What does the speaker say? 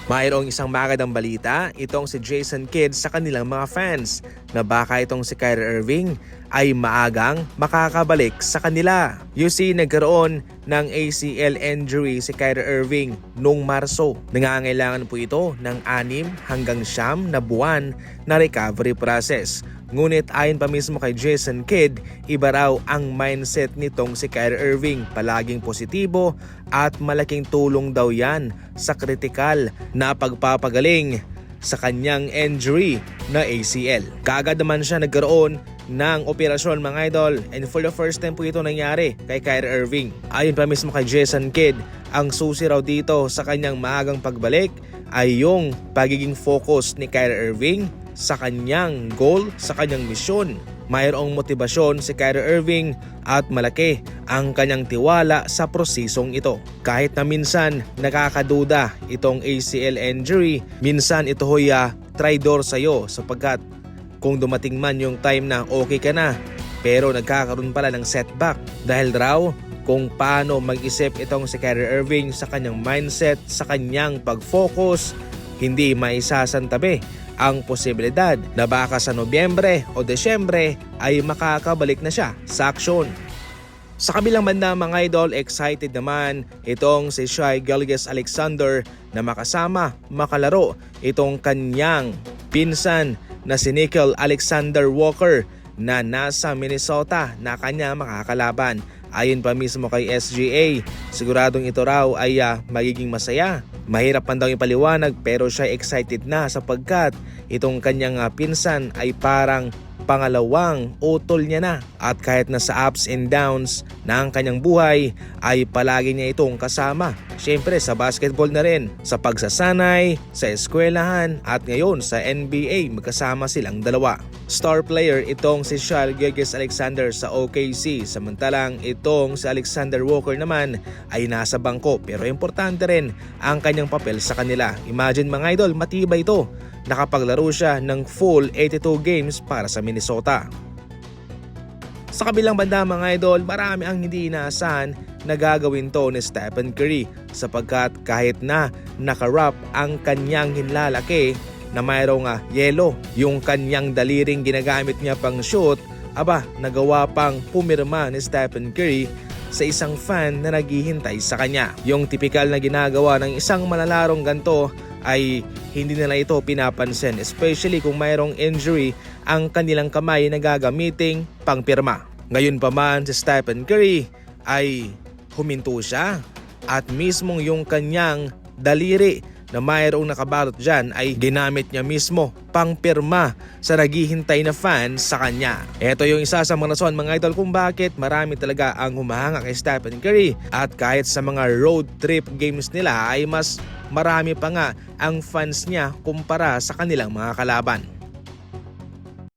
Mayroong isang magandang balita itong si Jason Kidd sa kanilang mga fans na baka itong si Kyrie Irving ay maagang makakabalik sa kanila. You see, nagkaroon ng ACL injury si Kyrie Irving noong Marso. Nangangailangan po ito ng 6 hanggang 9 na buwan na recovery process. Ngunit ayon pa mismo kay Jason Kidd, iba raw ang mindset nitong si Kyrie Irving. Palaging positibo at malaking tulong daw yan sa kritikal na pagpapagaling sa kanyang injury na ACL. Kaagad naman siya nagkaroon ng operasyon mga idol, and for the first time po ito nangyari kay Kyrie Irving. Ayon pa mismo kay Jason Kidd, ang susi raw dito sa kanyang maagang pagbalik ay yung pagiging focus ni Kyrie Irving sa kanyang goal, sa kanyang misyon. Mayroong motibasyon si Kyrie Irving at malaki ang kanyang tiwala sa prosesong ito. Kahit na minsan nakakaduda itong ACL injury, minsan ito ho'y traidor sa'yo sapagkat kung dumating man yung time na okay ka na, pero nagkakaroon pala ng setback dahil raw kung paano mag-isip itong si Kyrie Irving sa kanyang mindset, sa kanyang pag-focus, hindi maisasantabi ang posibilidad na baka sa Nobyembre o Desyembre ay makakabalik na siya sa aksyon. Sa kabilang banda mga idol, excited naman itong si Shai Gilgeous-Alexander na makalaro itong kanyang pinsan na si Nickeil Alexander-Walker na nasa Minnesota na kanya makakalaban. Ayon pa mismo kay SGA, siguradong ito raw ay magiging masaya. Mahirap man daw ipaliwanag pero siya excited na sapagkat itong kanyang pinsan ay parang pangalawang utol niya na. At kahit na sa ups and downs ng kanyang buhay ay palagi niya itong kasama. Siyempre sa basketball na rin, sa pagsasanay, sa eskwelahan at ngayon sa NBA magkasama silang dalawa. Star player itong si Shai Gilgeous-Alexander sa OKC, samantalang itong si Alexander Walker naman ay nasa bangko, pero importante rin ang kanyang papel sa kanila. Imagine mga idol, matibay ito. Nakapaglaro siya ng full 82 games para sa Minnesota. Sa kabilang banda mga idol, marami ang hindi inaasahan na gagawin to ni Stephen Curry sapagkat kahit na nakarap ang kanyang hinlalaki na mayroong yelo, yung kanyang daliring ginagamit niya pang shoot, nagawa pang pumirma ni Stephen Curry sa isang fan na naghihintay sa kanya. Yung typical na ginagawa ng isang malalarong ganto ay hindi nila ito pinapansin, especially kung mayroong injury ang kanilang kamay na gagamiting pangpirma. Ngayon pa man si Stephen Curry ay huminto siya at mismong yung kanyang daliri na mayroong nakabalot dyan ay ginamit niya mismo pangpirma sa naghihintay na fans sa kanya. Ito yung isa sa mga rason mga idol kung bakit marami talaga ang humahanga kay Stephen Curry, at kahit sa mga road trip games nila ay mas marami pa nga ang fans niya kumpara sa kanilang mga kalaban.